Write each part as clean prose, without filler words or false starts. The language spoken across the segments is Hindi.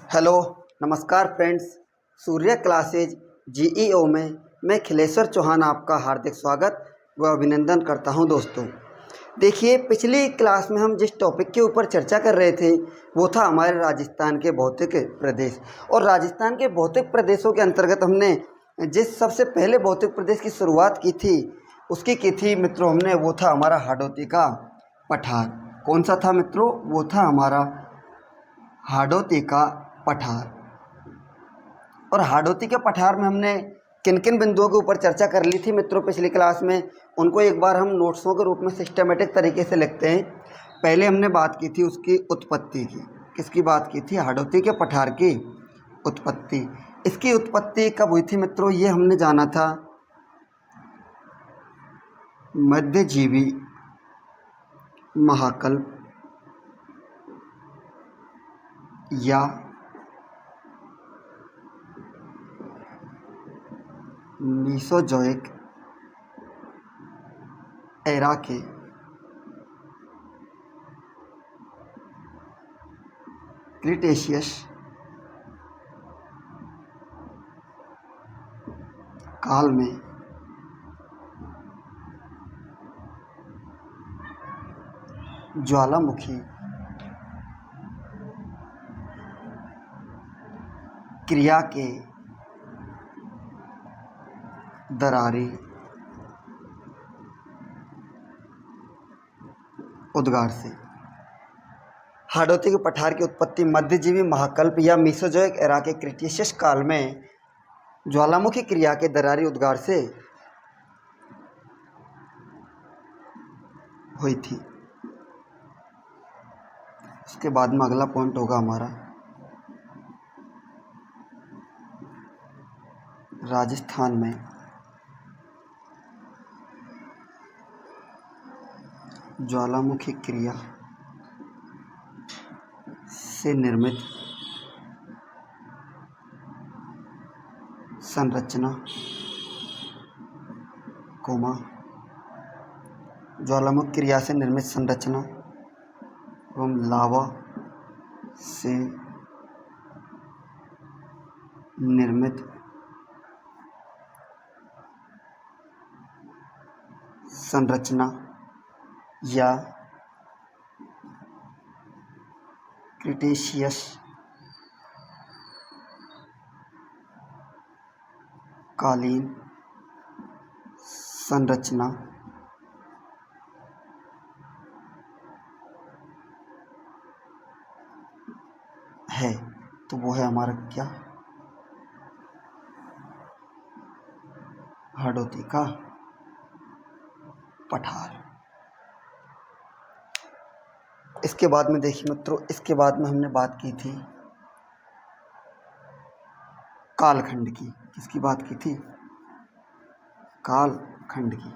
हेलो, नमस्कार फ्रेंड्स। सूर्य क्लासेज जीईओ में मैं खिलेश्वर चौहान आपका हार्दिक स्वागत व अभिनंदन करता हूं। दोस्तों देखिए, पिछली क्लास में हम जिस टॉपिक के ऊपर चर्चा कर रहे थे वो था हमारे राजस्थान के भौतिक प्रदेश। और राजस्थान के भौतिक प्रदेशों के अंतर्गत हमने जिस सबसे पहले भौतिक प्रदेश की शुरुआत की थी उसकी की थी मित्रों हमने, वो था हमारा हाड़ौती का पठार। कौन सा था मित्रों? वो था हमारा हाड़ौती का पठार। और हाड़ौती के पठार में हमने किन किन बिंदुओं के ऊपर चर्चा कर ली थी मित्रों पिछली क्लास में, उनको एक बार हम नोट्सों के रूप में सिस्टमेटिक तरीके से लिखते हैं। पहले हमने बात की थी उसकी उत्पत्ति की। किसकी बात की थी? हाड़ौती के पठार की उत्पत्ति। इसकी उत्पत्ति कब हुई थी मित्रों? ये हमने जाना था मध्यजीवी महाकल्प या मीसोजोइक एरा के क्रिटेशियस काल में ज्वालामुखी क्रिया के दरारी उद्गार से। हाड़ौती के पठार की उत्पत्ति मध्यजीवी महाकल्प या मीसोजोइक एरा के क्रिटेशियस काल में ज्वालामुखी क्रिया के दरारी उद्गार से हुई थी। उसके बाद में अगला पॉइंट होगा हमारा राजस्थान में ज्वालामुखी क्रिया से निर्मित संरचना कोमा ज्वालामुखी क्रिया से निर्मित संरचना एवं लावा से निर्मित संरचना या क्रिटेशियस कालीन संरचना है। तो वो है हमारा क्या? हाड़ौती का पठार। इसके बाद में देखिए मित्रों, इसके बाद में हमने बात की थी कालखंड की। किसकी बात की थी? कालखंड की।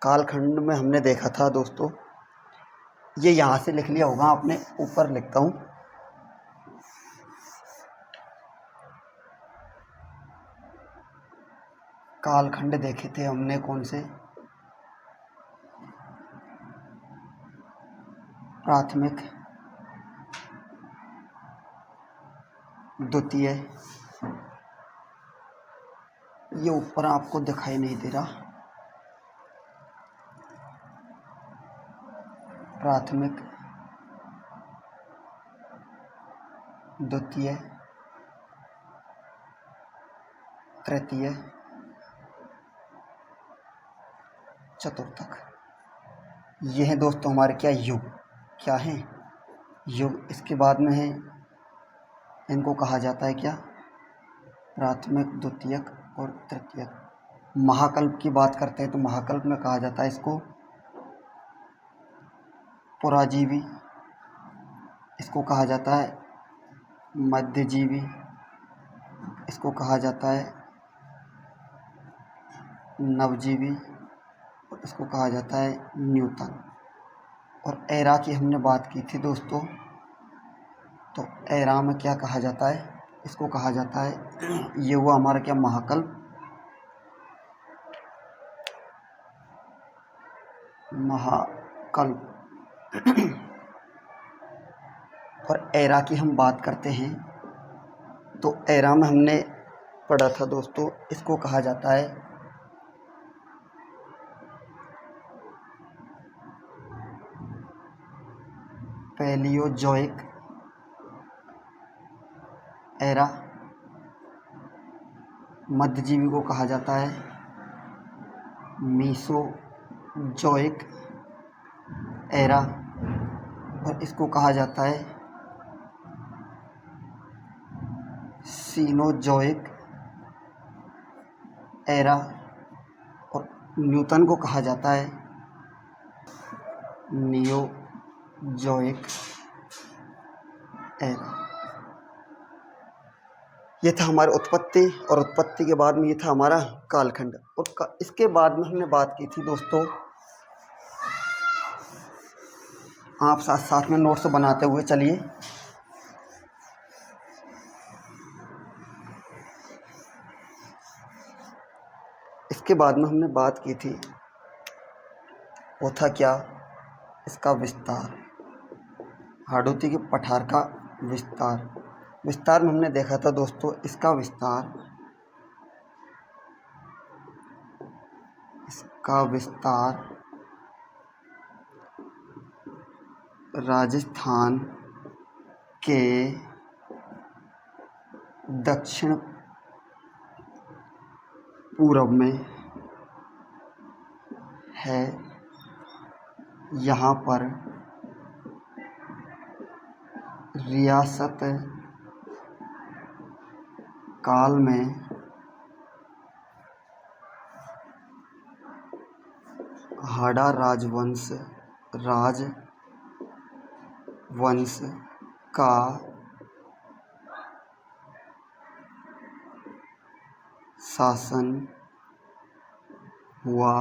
कालखंड में हमने देखा था दोस्तों, ये यहाँ से लिख लिया होगा आपने, ऊपर लिखता हूँ। कालखंड देखे थे हमने कौन से? प्राथमिक, द्वितीय, ये ऊपर आपको दिखाई नहीं दे रहा, प्राथमिक, द्वितीय, तृतीय, चतुर्थक। ये हैं दोस्तों हमारे क्या? युग। क्या है? युग। इसके बाद में है, इनको कहा जाता है क्या? प्राथमिक, द्वितीयक और तृतीयक। महाकल्प की बात करते हैं तो महाकल्प में कहा जाता है इसको पुराजीवी, इसको कहा जाता है मध्यजीवी, इसको कहा जाता है नवजीवी, और इसको कहा जाता है न्यूटन। और एरा की हमने बात की थी दोस्तों, तो एरा में क्या कहा जाता है? इसको कहा जाता है, ये हुआ हमारा क्या? महाकल्प। महाकल्प और एरा की हम बात करते हैं तो एरा में हमने पढ़ा था दोस्तों, इसको कहा जाता है पैलियोजोइक एरा। मध्यजीवी को कहा जाता है मीसोजोइक एरा और इसको कहा जाता है सीनोजोइक एरा और न्यूटन को कहा जाता है नियोजोइक एरा। ये था हमारी उत्पत्ति और उत्पत्ति के बाद में ये था हमारा कालखंड। और इसके बाद में हमने बात की थी दोस्तों, आप साथ साथ में नोट्स बनाते हुए चलिए। इसके बाद में हमने बात की थी वो था क्या, इसका विस्तार, हाड़ौती के पठार का विस्तार। विस्तार में हमने देखा था दोस्तों, इसका विस्तार राजस्थान के दक्षिण पूर्व में है। यहाँ पर रियासत काल में हाड़ा राजवंश का शासन हुआ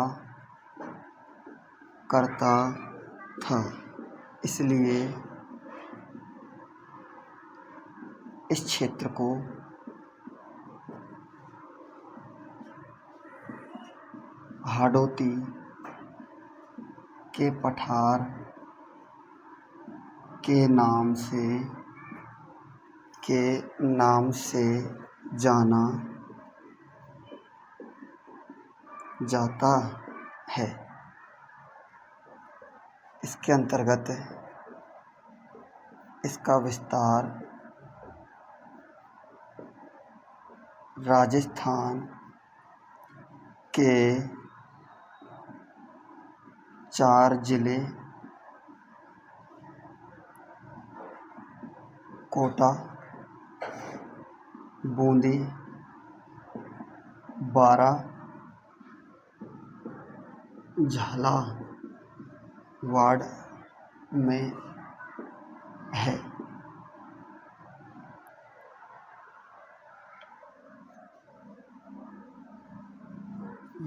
करता था, इसलिए इस क्षेत्र को हाड़ौती के पठार के नाम से जाना जाता है। इसके अंतर्गत इसका विस्तार राजस्थान के 4 जिले कोटा, बूंदी, बारा, झालावाड़ में है।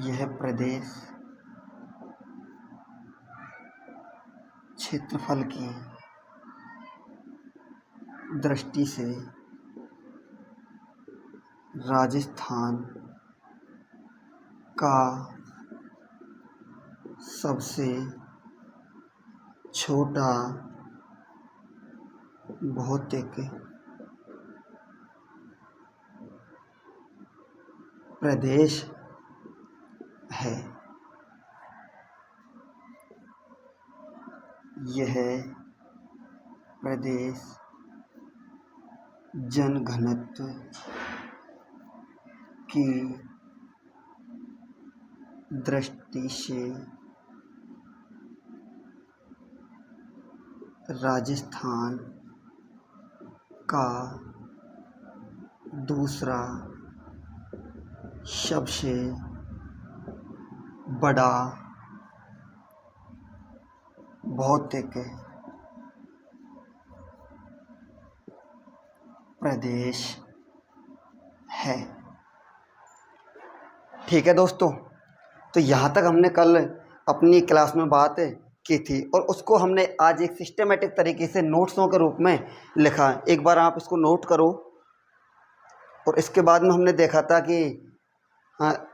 यह प्रदेश क्षेत्रफल की दृष्टि से राजस्थान का सबसे छोटा भौतिक प्रदेश है। यह प्रदेश जनघनत्व की दृष्टि से राजस्थान का दूसरा सबसे बड़ा भौतिक प्रदेश है। ठीक है दोस्तों, तो यहाँ तक हमने कल अपनी क्लास में बात की थी और उसको हमने आज एक सिस्टमेटिक तरीके से नोट्सों के रूप में लिखा। एक बार आप इसको नोट करो। और इसके बाद में हमने देखा था कि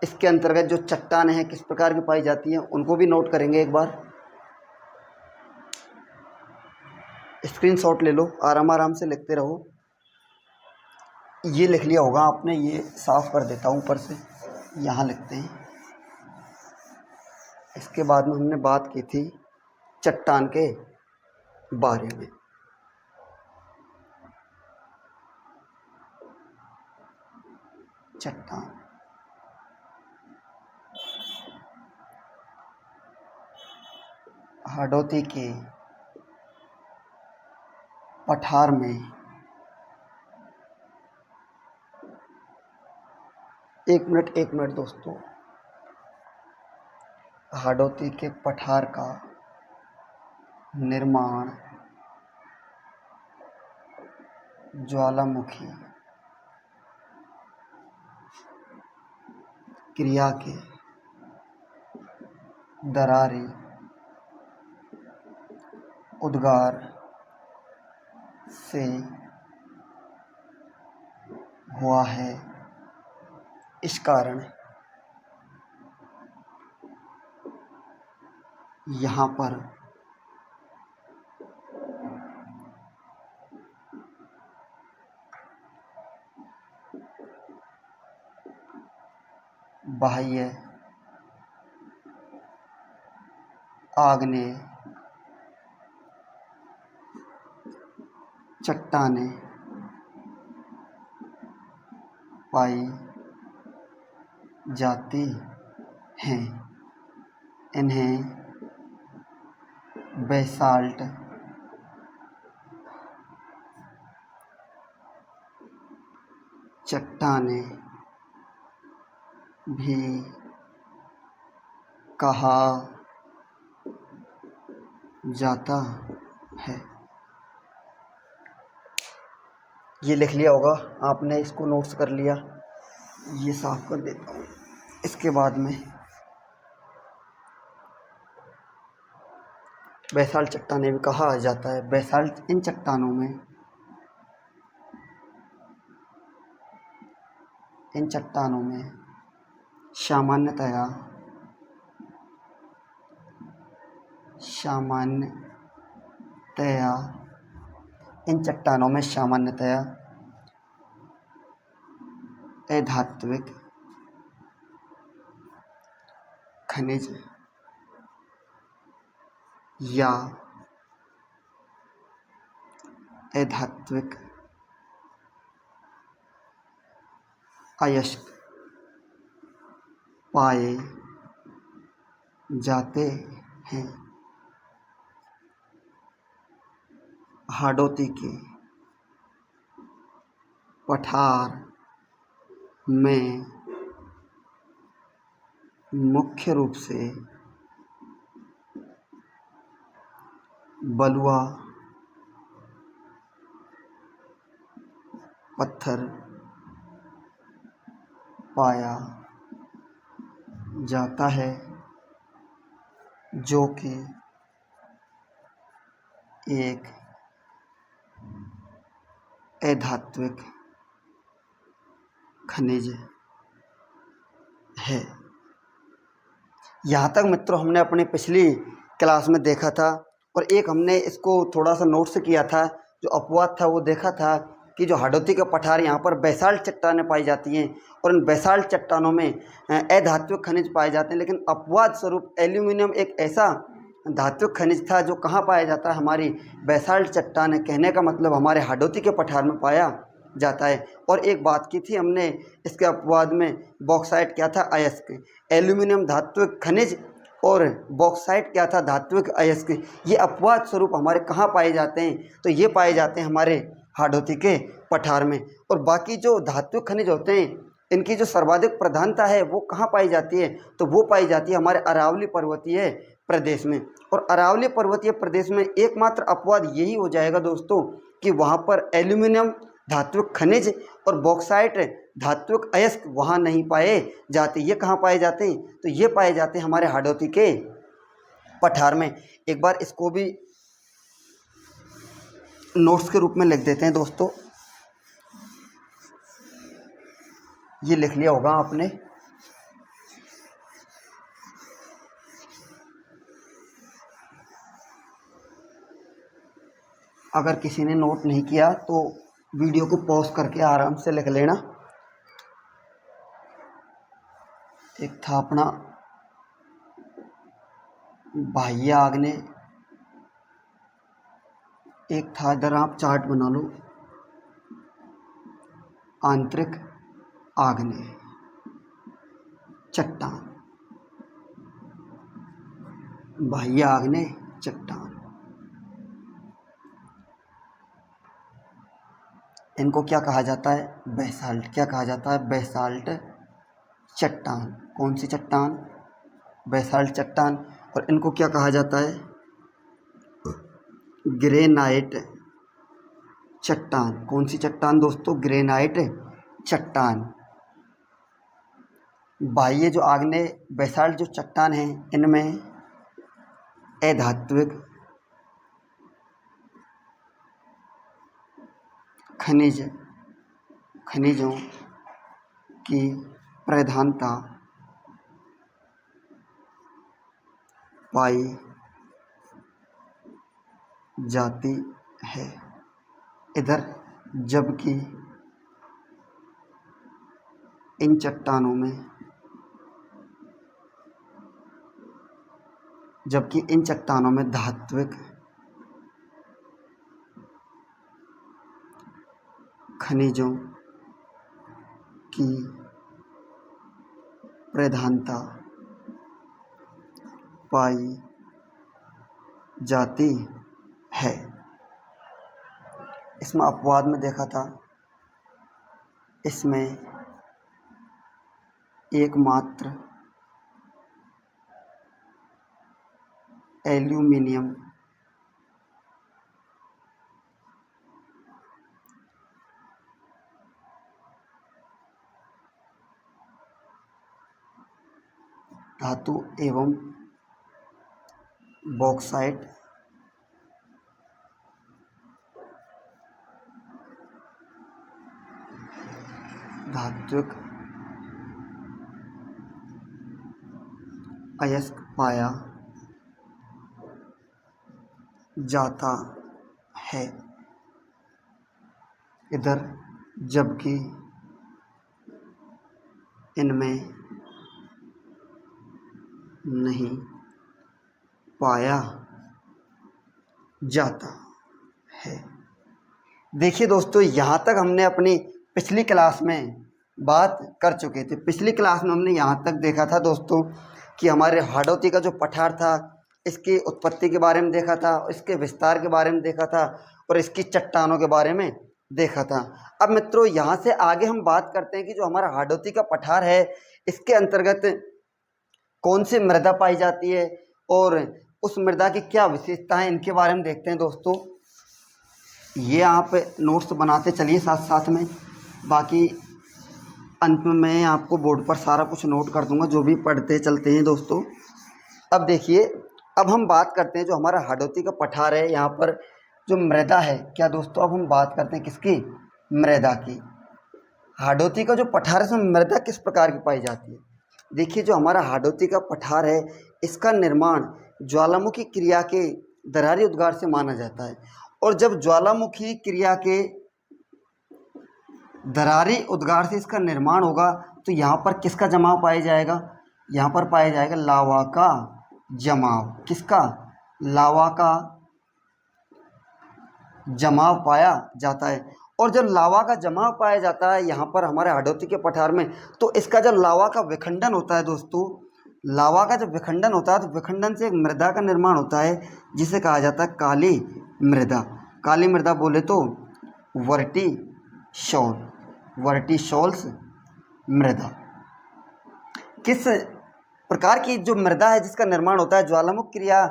इसके अंतर्गत जो चट्टानें हैं किस प्रकार की पाई जाती हैं, उनको भी नोट करेंगे एक बार। स्क्रीनशॉट ले लो, आराम आराम से लिखते रहो। ये लिख लिया होगा आपने, ये साफ़ कर देता हूँ ऊपर से, यहाँ लिखते हैं। इसके बाद में हमने बात की थी चट्टान के बारे में। चट्टान हाडोती के पठार में, एक मिनट दोस्तों, हाडोती के पठार का निर्माण ज्वालामुखी क्रिया के दरारे उद्गार से हुआ है। इस कारण यहाँ पर बाह्य आग्नेय चट्टानें पाई जाती हैं। इन्हें बेसाल्ट चट्टानें भी कहा जाता है। ये लिख लिया होगा आपने, इसको नोट्स कर लिया, ये साफ कर देता हूँ। इसके बाद में बेसाल्ट चट्टानें भी कहा जाता है। बेसाल्ट इन चट्टानों में सामान्यतया अधात्विक खनिज या अधात्विक अयस्क पाए जाते हैं। हाडोती के पठार में मुख्य रूप से बलुआ पत्थर पाया जाता है, जो कि एक अधात्विक खनिज है। यहाँ तक मित्रों हमने अपनी पिछली क्लास में देखा था, और एक हमने इसको थोड़ा सा नोट्स किया था। जो अपवाद था वो देखा था कि जो हाडोती के पठार यहाँ पर बेसाल्ट चट्टानें पाई जाती हैं, और इन बेसाल्ट चट्टानों में अधात्विक खनिज पाए जाते हैं। लेकिन अपवाद स्वरूप एल्यूमिनियम एक ऐसा धात्विक खनिज था जो कहाँ पाया जाता है, हमारी बेसाल्ट चट्टानें, कहने का मतलब हमारे हाडोती के पठार में पाया जाता है। और एक बात की थी हमने इसके अपवाद में, बॉक्साइट क्या था, अयस्क। एल्यूमिनियम धात्विक खनिज और बॉक्साइट क्या था, धात्विक अयस्क। ये अपवाद स्वरूप हमारे कहाँ पाए जाते हैं, तो ये पाए जाते हैं हमारे हाडोती के पठार में। और बाकी जो धात्विक खनिज होते हैं, इनकी जो सर्वाधिक प्रधानता है वो कहाँ पाई जाती है, तो वो पाई जाती है हमारे अरावली पर्वतीय प्रदेश में। और अरावली पर्वतीय प्रदेश में एकमात्र अपवाद यही हो जाएगा दोस्तों कि वहाँ पर एल्यूमिनियम धात्विक खनिज और बॉक्साइट धात्विक अयस्क वहाँ नहीं पाए जाते। ये कहाँ पाए जाते हैं, तो ये पाए जाते हैं हमारे हाडोती के पठार में। एक बार इसको भी नोट्स के रूप में लिख देते हैं दोस्तों। ये लिख लिया होगा आपने, अगर किसी ने नोट नहीं किया तो वीडियो को पॉज करके आराम से लिख लेना। एक था अपना बाह्य आग्नेय, एक था, इधर आप चार्ट बना लो, आंतरिक आग्नेय चट्टान, बाह्य आग्नेय चट्टान। इनको क्या कहा जाता है? बेसाल्ट। क्या कहा जाता है? बेसाल्ट चट्टान। कौन सी चट्टान? बेसाल्ट चट्टान। और इनको क्या कहा जाता है? ग्रेनाइट चट्टान। कौन सी चट्टान दोस्तों? ग्रेनाइट चट्टान। बाह्य जो आग्नेय बेसाल्ट जो चट्टान है, इनमें अधात्विक खनिजों की प्रधानता पाई जाती है। इधर जबकि इन चट्टानों में धात्विक खनिजों की प्रधानता पाई जाती है। इसमें अपवाद में देखा था, इसमें एकमात्र एल्यूमिनियम धातु एवं बॉक्साइट धात्विक अयस्क पाया जाता है। इधर जबकि इनमें नहीं पाया जाता है। देखिए दोस्तों, यहाँ तक हमने अपनी पिछली क्लास में बात कर चुके थे। पिछली क्लास में हमने यहाँ तक देखा था दोस्तों कि हमारे हाड़ौती का जो पठार था, इसकी उत्पत्ति के बारे में देखा था, इसके विस्तार के बारे में देखा था और इसकी चट्टानों के बारे में देखा था। अब मित्रों, यहाँ से आगे हम बात करते हैं कि जो हमारा हाड़ौती का पठार है, इसके अंतर्गत कौन सी मृदा पाई जाती है और उस मृदा की क्या विशेषताएं, इनके बारे में देखते हैं दोस्तों। ये आप नोट्स बनाते चलिए साथ साथ में, बाकी अंत में मैं आपको बोर्ड पर सारा कुछ नोट कर दूंगा, जो भी पढ़ते चलते हैं दोस्तों। अब देखिए, अब हम बात करते हैं जो हमारा हाड़ौती का पठार है, यहाँ पर जो मृदा है, क्या दोस्तों, अब हम बात करते हैं किसकी? मृदा की। हाड़ौती का जो पठार है, इसमें मृदा किस प्रकार की पाई जाती है? देखिए, जो हमारा हाड़ौती का पठार है, इसका निर्माण ज्वालामुखी क्रिया के दरारी उद्गार से माना जाता है। और जब ज्वालामुखी क्रिया के दरारी उद्गार से इसका निर्माण होगा, तो यहाँ पर किसका जमाव पाया जाएगा? यहाँ पर पाया जाएगा लावा का जमाव। किसका? लावा का जमाव पाया जाता है। और जब लावा का जमाव पाया जाता है यहाँ पर हमारे हाड़ौती के पठार में, तो इसका जब लावा का विखंडन होता है दोस्तों, लावा का जब विखंडन होता है, तो विखंडन से एक मृदा का निर्माण होता है, जिसे कहा जाता है काली मृदा। काली मृदा बोले तो वर्टिसॉल्स मृदा। किस प्रकार की जो मृदा है जिसका निर्माण होता है? ज्वालामुख क्रिया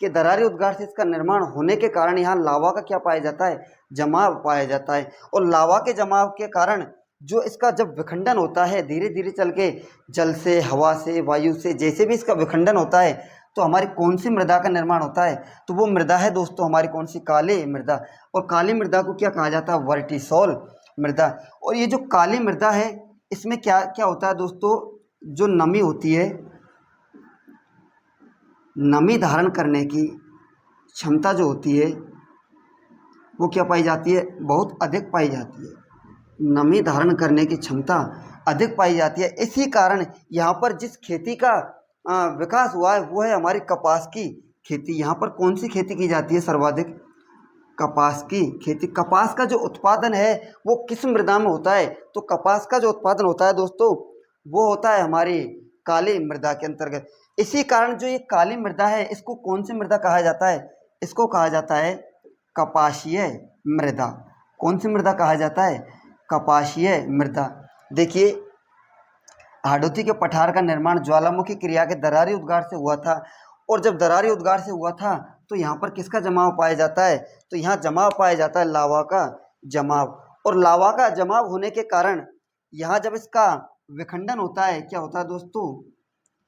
के दरारी उद्गार से इसका निर्माण होने के कारण यहाँ लावा का क्या पाया जाता है? जमाव पाया जाता है। और लावा के जमाव के कारण जो इसका जब विखंडन होता है, धीरे धीरे चल के जल से, हवा से, वायु से, जैसे भी इसका विखंडन होता है, तो हमारी कौन सी मृदा का निर्माण होता है? तो वो मृदा है दोस्तों हमारी कौन सी? काली मृदा। और काली मृदा को क्या कहा जाता है? वर्टिसॉल मृदा। और ये जो काली मृदा है, इसमें क्या क्या होता है दोस्तों? जो नमी होती है, नमी धारण करने की क्षमता जो होती है, वो क्या पाई जाती है, बहुत अधिक पाई जाती है। नमी धारण करने की क्षमता अधिक पाई जाती है। इसी कारण यहाँ पर जिस खेती का विकास हुआ है वो है हमारी कपास की खेती। यहाँ पर कौन सी खेती की जाती है सर्वाधिक, कपास की खेती। कपास का जो उत्पादन है वो किस मृदा में होता है, तो कपास का जो उत्पादन होता है दोस्तों वो होता है हमारी काली मृदा के अंतर्गत। इसी कारण जो ये काली मृदा है इसको कौन सी मृदा कहा जाता है, इसको कहा जाता है कपाशीय मृदा। कौन सी मृदा कहा जाता है, कपाशीय मृदा। देखिए हाड़ौती के पठार का निर्माण ज्वालामुखी क्रिया के दरारी उद्गार से हुआ था, और जब दरारी उद्गार से हुआ था तो यहाँ पर किसका जमाव पाया जाता है, तो यहाँ जमाव पाया जाता है लावा का जमाव। और लावा का जमाव होने के कारण यहाँ जब इसका विखंडन होता है, क्या होता है दोस्तों,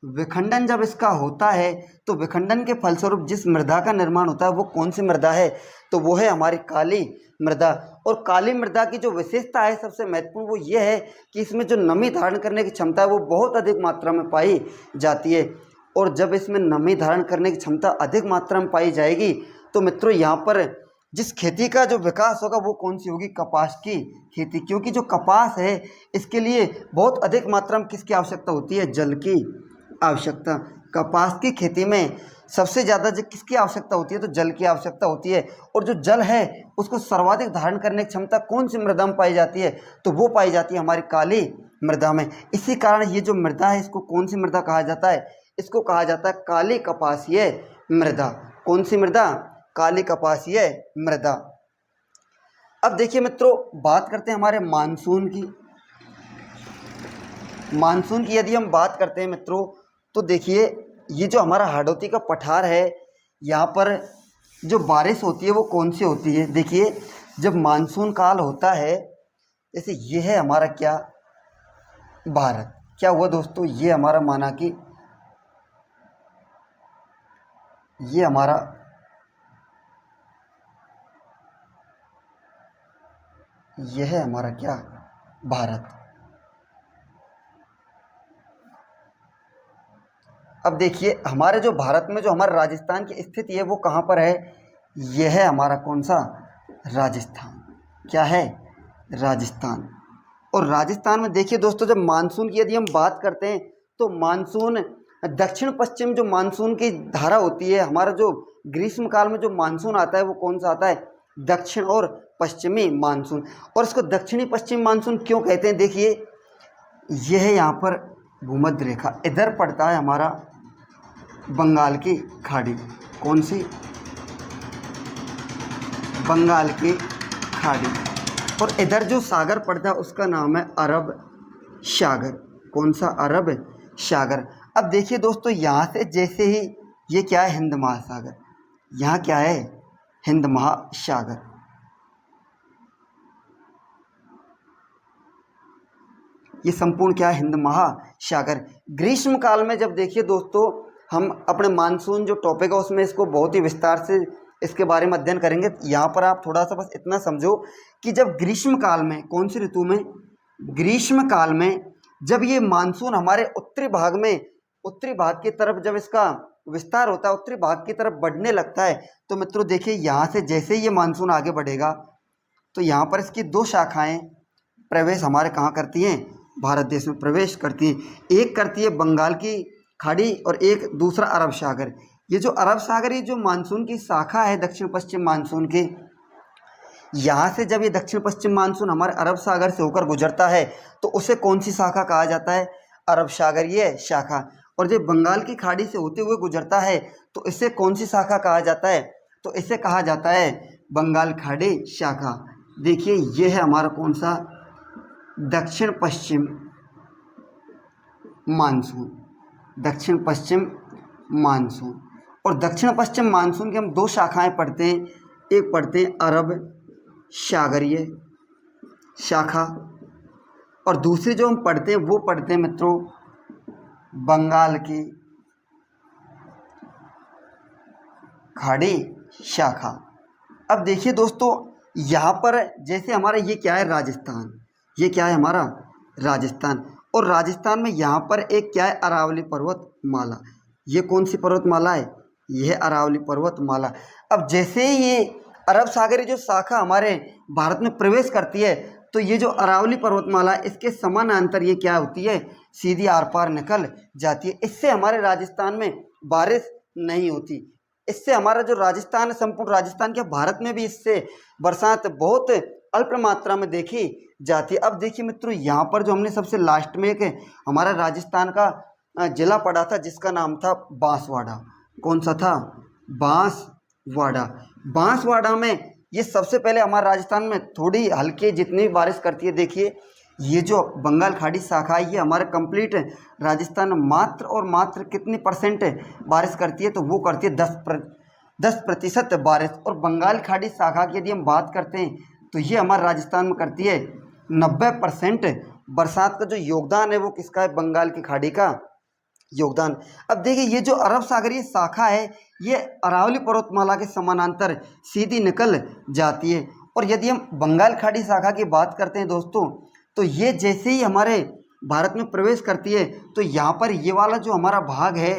विखंडन जब इसका होता है तो विखंडन के फलस्वरूप जिस मृदा का निर्माण होता है वो कौन सी मृदा है, तो वो है हमारी काली मृदा। और काली मृदा की जो विशेषता है सबसे महत्वपूर्ण वो ये है कि इसमें जो नमी धारण करने की क्षमता है वो बहुत अधिक मात्रा में पाई जाती है। और जब इसमें नमी धारण करने की क्षमता अधिक मात्रा में पाई जाएगी तो मित्रों यहाँ पर जिस खेती का जो विकास होगा वो कौन सी होगी, कपास की खेती। क्योंकि जो कपास है इसके लिए बहुत अधिक मात्रा में किसकी आवश्यकता होती है, जल की आवश्यकता। कपास की खेती में सबसे ज़्यादा जो किसकी आवश्यकता होती है, तो जल की आवश्यकता होती है। और जो जल है उसको सर्वाधिक धारण करने की क्षमता कौन सी मृदा में पाई जाती है, तो वो पाई जाती है हमारी काली मृदा में। इसी कारण ये जो मृदा है इसको कौन सी मृदा कहा जाता है, इसको कहा जाता है काली कपासीय मृदा। कौन सी मृदा, काली कपासीय मृदा। अब देखिए मित्रों बात करते हैं हमारे मानसून की। मानसून की यदि हम बात करते हैं मित्रों तो देखिए ये जो हमारा हाड़ौती का पठार है यहाँ पर जो बारिश होती है वो कौन सी होती है। देखिए जब मानसून काल होता है, जैसे ये है हमारा क्या, भारत। क्या हुआ दोस्तों, ये हमारा माना कि ये हमारा यह है हमारा क्या, भारत। अब देखिए हमारे जो भारत में जो हमारा राजस्थान की स्थिति है वो कहाँ पर है, यह है हमारा कौन सा, राजस्थान। क्या है, राजस्थान। और राजस्थान में देखिए दोस्तों जब मानसून की यदि हम बात करते हैं तो मानसून दक्षिण पश्चिम जो मानसून की धारा होती है, हमारा जो ग्रीष्म काल में जो मानसून आता है वो कौन सा आता है, दक्षिण और पश्चिमी मानसून। और इसको दक्षिणी पश्चिमी मानसून क्यों कहते हैं, देखिए यह है यहाँ पर भूमध्य रेखा, इधर पड़ता है हमारा बंगाल की खाड़ी। कौन सी, बंगाल की खाड़ी। और इधर जो सागर पड़ता है उसका नाम है अरब सागर। कौन सा, अरब सागर। अब देखिए दोस्तों यहाँ से जैसे ही ये क्या है, हिंद महासागर। यहाँ क्या है, हिंद महासागर। ये संपूर्ण क्या है, हिंद महासागर। ग्रीष्म काल में जब देखिए दोस्तों हम अपने मानसून जो टॉपिक है उसमें इसको बहुत ही विस्तार से इसके बारे में अध्ययन करेंगे। यहाँ पर आप थोड़ा सा बस इतना समझो कि जब ग्रीष्म काल में, कौन सी ऋतु में, ग्रीष्म काल में जब ये मानसून हमारे उत्तरी भाग में, उत्तरी भाग की तरफ जब इसका विस्तार होता है, उत्तरी भाग की तरफ बढ़ने लगता है, तो मित्रों देखिए यहाँ से जैसे ही ये मानसून आगे बढ़ेगा तो यहाँ पर इसकी दो शाखाएं प्रवेश हमारे कहाँ करती हैं, भारत देश में प्रवेश करती हैं। एक करती है बंगाल की खाड़ी और एक दूसरा अरब सागर। ये जो अरब सागर, ये जो मानसून की शाखा है दक्षिण पश्चिम मानसून की, यहाँ से जब ये दक्षिण पश्चिम मानसून हमारे अरब सागर से होकर गुजरता है तो उसे कौन सी शाखा कहा जाता है, अरब सागरीय शाखा। और जब बंगाल की खाड़ी से होते हुए गुजरता है तो इसे कौन सी शाखा कहा जाता है, तो इसे कहा जाता है बंगाल खाड़ी शाखा। देखिए ये है हमारा कौन सा, दक्षिण पश्चिम मानसून, दक्षिण पश्चिम मानसून। और दक्षिण पश्चिम मानसून की हम दो शाखाएं पढ़ते हैं, एक पढ़ते हैं अरब सागरीय शाखा और दूसरी जो हम पढ़ते हैं वो पढ़ते हैं मित्रों बंगाल की खाड़ी शाखा। अब देखिए दोस्तों यहाँ पर जैसे हमारा ये क्या है, राजस्थान, ये क्या है हमारा राजस्थान। और राजस्थान में यहाँ पर एक क्या है, अरावली पर्वतमाला। ये कौन सी पर्वतमाला है, यह है अरावली पर्वतमाला। अब जैसे ही ये अरब सागरीय जो शाखा हमारे भारत में प्रवेश करती है तो ये जो अरावली पर्वतमाला इसके समानांतर ये क्या होती है, सीधी आर पार निकल जाती है। इससे हमारे राजस्थान में बारिश नहीं होती। इससे हमारा जो राजस्थान है, संपूर्ण राजस्थान के भारत में भी इससे बरसात बहुत अल्प मात्रा में देखी जाती है। अब देखिए मित्रों, यहाँ पर जो हमने सबसे लास्ट में एक हमारा राजस्थान का जिला पड़ा था जिसका नाम था बांसवाड़ा। कौन सा था? बांसवाड़ा। बांसवाड़ा में ये सबसे पहले हमारे राजस्थान में थोड़ी हल्की जितनी भी बारिश करती है। देखिए ये जो बंगाल खाड़ी शाखा है ये हमारे कंप्लीट राजस्थान में मात्र और मात्र कितनी परसेंट बारिश करती है, तो वो करती है 10% बारिश। और बंगाल खाड़ी शाखा की यदि हम बात करते हैं तो ये हमारे राजस्थान में करती है 90% बरसात का जो योगदान है वो किसका है? बंगाल की खाड़ी का योगदान। अब देखिए ये जो अरब सागरीय शाखा है ये अरावली पर्वतमाला के समानांतर सीधी निकल जाती है। और यदि हम बंगाल खाड़ी शाखा की बात करते हैं दोस्तों, तो ये जैसे ही हमारे भारत में प्रवेश करती है तो यहाँ पर ये वाला जो हमारा भाग है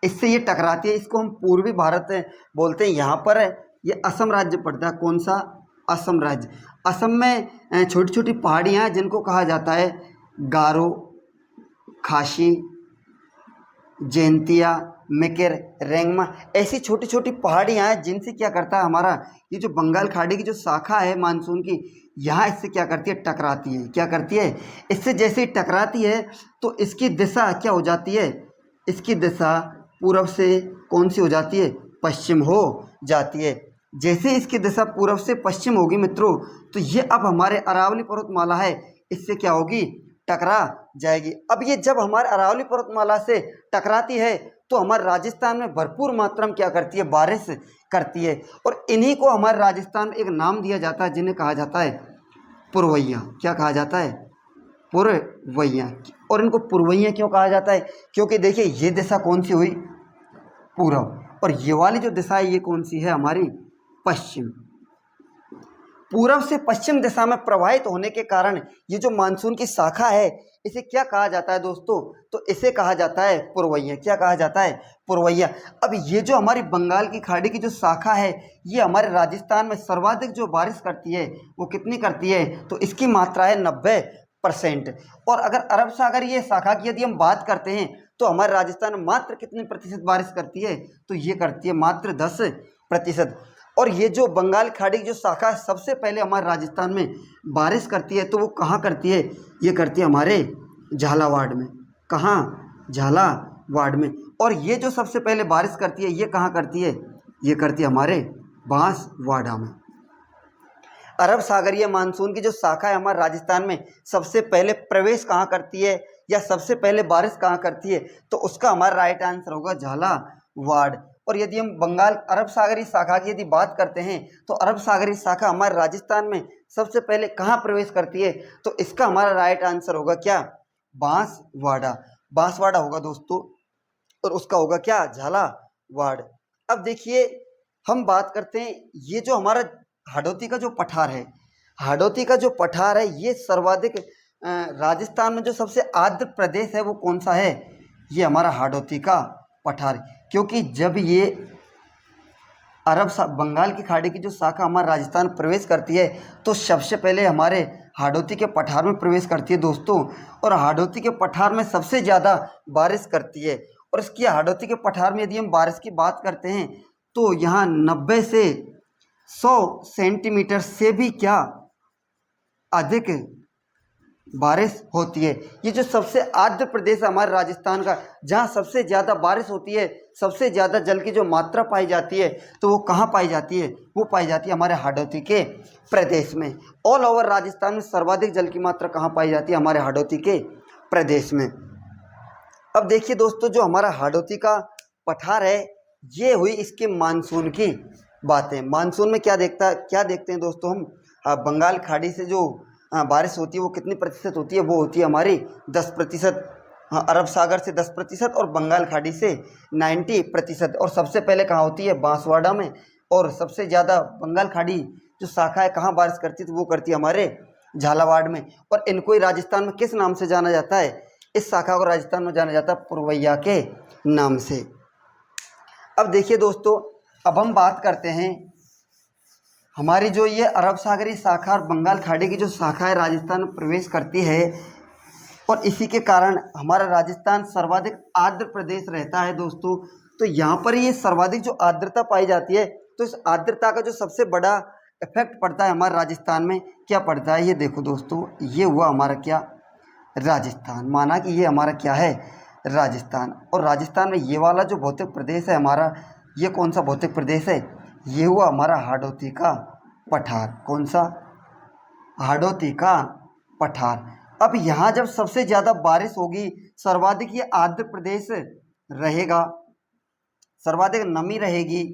इससे ये टकराती है। इसको हम पूर्वी भारत बोलते हैं। यहाँ पर ये असम राज्य पड़ता है। कौन सा? असम राज्य। असम में छोटी छोटी पहाड़ियाँ हैं जिनको कहा जाता है गारो, खासी, जैंतिया, मेकेर, रेंगमा। ऐसी छोटी छोटी पहाड़ियाँ हैं जिनसे क्या करता है हमारा ये जो बंगाल खाड़ी की जो शाखा है मानसून की, यहाँ इससे क्या करती है? टकराती है। क्या करती है? इससे जैसे ही टकराती है तो इसकी दिशा क्या हो जाती है? इसकी दिशा पूर्व से कौन सी हो जाती है? पश्चिम हो जाती है। जैसे इसकी दिशा पूर्व से पश्चिम होगी मित्रों तो ये अब हमारे अरावली पर्वतमाला है इससे क्या होगी? टकरा जाएगी। अब ये जब हमारे अरावली पर्वतमाला से टकराती है तो हमारे राजस्थान में भरपूर मात्रा में क्या करती है? बारिश करती है। और इन्हीं को हमारे राजस्थान में एक नाम दिया जाता है जिन्हें कहा जाता है पुरवैया। क्या कहा जाता है? पुरवैया। और इनको पुरवैया क्यों कहा जाता है? क्योंकि देखिए ये दिशा कौन सी हुई? पूर्व। और ये वाली जो दिशा है ये कौन सी है? हमारी पश्चिम। पूर्व से पश्चिम दिशा में प्रवाहित होने के कारण ये जो मानसून की शाखा है इसे क्या कहा जाता है दोस्तों? तो इसे कहा जाता है पुरवैया। क्या कहा जाता है? पुरवैया। अब ये जो हमारी बंगाल की खाड़ी की जो शाखा है ये हमारे राजस्थान में सर्वाधिक जो बारिश करती है वो कितनी करती है? तो इसकी मात्रा है 90%। और अगर अरब सागर ये शाखा की यदि हम बात करते हैं तो हमारे राजस्थान में मात्र कितनी प्रतिशत बारिश करती है? तो ये करती है मात्र 10%। और ये जो बंगाल खाड़ी की जो शाखा है सबसे पहले हमारे राजस्थान में बारिश करती है तो वो कहाँ करती है? ये करती है हमारे झालावाड़ में। कहाँ? झालावाड़ में। और ये जो सबसे पहले बारिश करती है ये कहाँ करती है? ये करती है हमारे बांसवाड़ा में। अरब सागरीय मानसून की जो शाखा है हमारे राजस्थान में सबसे पहले प्रवेश कहाँ करती है या सबसे पहले बारिश कहाँ करती है? तो उसका हमारा राइट आंसर होगा झालावाड़। और यदि हम बंगाल अरब सागरीय शाखा की यदि बात करते हैं तो अरब सागरीय शाखा हमारे राजस्थान में सबसे पहले कहाँ प्रवेश करती है? तो इसका हमारा राइट आंसर होगा क्या? बांसवाड़ा। बांसवाड़ा होगा दोस्तों। और उसका होगा क्या? झालावाड़। अब देखिए हम बात करते हैं ये जो हमारा हाड़ौती का जो पठार है, हाड़ौती का जो पठार है ये सर्वाधिक राजस्थान में जो सबसे आर्द्र प्रदेश है वो कौन सा है? ये हमारा हाड़ौती का पठार। क्योंकि जब ये बंगाल की खाड़ी की जो शाखा हमारे राजस्थान प्रवेश करती है तो सबसे पहले हमारे हाड़ौती के पठार में प्रवेश करती है दोस्तों। और हाड़ौती के पठार में सबसे ज़्यादा बारिश करती है। और इसकी हाड़ौती के पठार में यदि हम बारिश की बात करते हैं तो यहाँ 90 से 100 सेंटीमीटर से भी क्या अधिक बारिश होती है। ये जो सबसे आर्द्र प्रदेश है हमारे राजस्थान का जहाँ सबसे ज़्यादा बारिश होती है, सबसे ज़्यादा जल की जो मात्रा पाई जाती है तो वो कहाँ पाई जाती है? वो पाई जाती है हमारे हाड़ौती के प्रदेश में। ऑल ओवर राजस्थान में सर्वाधिक जल की मात्रा कहाँ पाई जाती है? हमारे हाड़ौती के प्रदेश में। अब देखिए दोस्तों जो हमारा हाड़ौती का पठार है ये हुई इसके मानसून की बातें। मानसून में क्या देखते हैं दोस्तों हम? बंगाल खाड़ी से जो बारिश होती है वो कितनी प्रतिशत होती है? वो होती है हमारी 10%। अरब सागर से 10% और बंगाल खाड़ी से 90%। और सबसे पहले कहाँ होती है? बांसवाड़ा में। और सबसे ज़्यादा बंगाल खाड़ी जो शाखा है कहाँ बारिश करती है? तो वो करती है हमारे झालावाड़ में। और इनको ही राजस्थान में किस नाम से जाना जाता है? इस शाखा को राजस्थान में जाना जाता है पुरवैया के नाम से। अब देखिए दोस्तों अब हम बात करते हैं हमारी जो ये अरब सागरी शाखा और बंगाल खाड़ी की जो शाखा है राजस्थान में प्रवेश करती है, और इसी के कारण हमारा राजस्थान सर्वाधिक आर्द्र प्रदेश रहता है दोस्तों। तो यहाँ पर ये सर्वाधिक जो आर्द्रता पाई जाती है, तो इस आर्द्रता का जो सबसे बड़ा इफेक्ट पड़ता है हमारे राजस्थान में, क्या पड़ता है ये देखो दोस्तों, ये हुआ हमारा क्या, राजस्थान। माना कि ये हमारा क्या है, राजस्थान। और राजस्थान में ये वाला जो भौतिक प्रदेश है हमारा, ये कौन सा भौतिक प्रदेश है, ये हुआ हमारा हाड़ौती का पठार। कौन सा, हाड़ौती का पठार। अब यहाँ जब सबसे ज़्यादा बारिश होगी, सर्वाधिक ये आर्द्र प्रदेश रहेगा, सर्वाधिक नमी रहेगी,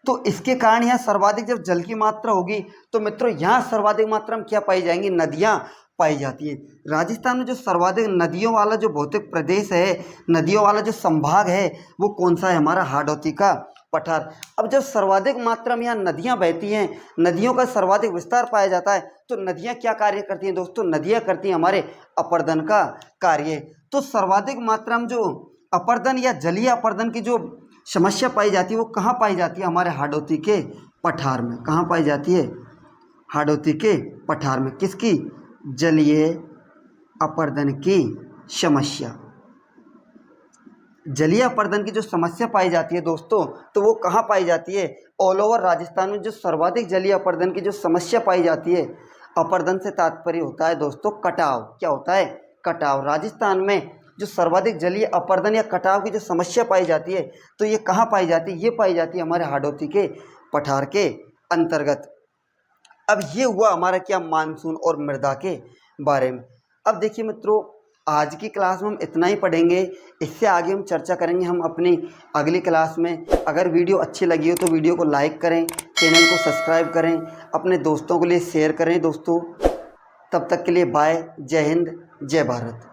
तो इसके कारण यहाँ सर्वाधिक जब जल की मात्रा होगी, तो मित्रों यहाँ सर्वाधिक मात्रा में क्या पाई जाएंगी, नदियाँ पाई जाती है। राजस्थान में जो सर्वाधिक नदियों वाला जो भौतिक प्रदेश है, नदियों वाला जो संभाग है, वो कौन सा है, हमारा हाड़ौती का पठार। अब जब सर्वाधिक मात्रा में यहाँ नदियाँ बहती हैं, नदियों का सर्वाधिक विस्तार पाया जाता है, तो नदियाँ क्या कार्य करती हैं दोस्तों, नदियाँ करती हैं हमारे अपर्दन का कार्य। तो सर्वाधिक मात्रा में जो अपर्दन या जलीय अपर्दन की जो समस्या पाई जाती है, वो कहाँ पाई जाती है, हमारे हाड़ौती के पठार में। कहाँ पाई जाती है, हाड़ौती के पठार में। किसकी, जलीय अपर्दन की समस्या, जलीय अपर्दन की जो समस्या पाई जाती है दोस्तों, तो वो कहाँ पाई जाती है, ऑल ओवर राजस्थान में जो सर्वाधिक जलीय अपर्दन की जो समस्या पाई जाती है, अपर्दन से तात्पर्य होता है दोस्तों कटाव। क्या होता है, कटाव। राजस्थान में जो सर्वाधिक जलीय अपर्दन या कटाव की जो समस्या पाई जाती है, तो ये कहाँ पाई जाती है, ये पाई जाती है हमारे हाड़ौती के पठार के अंतर्गत। अब ये हुआ हमारा क्या, मानसून और मृदा के बारे में। अब देखिए मित्रों, आज की क्लास में हम इतना ही पढ़ेंगे, इससे आगे हम चर्चा करेंगे हम अपनी अगली क्लास में। अगर वीडियो अच्छी लगी हो तो वीडियो को लाइक करें, चैनल को सब्सक्राइब करें, अपने दोस्तों के लिए शेयर करें दोस्तों। तब तक के लिए बाय, जय हिंद, जय भारत।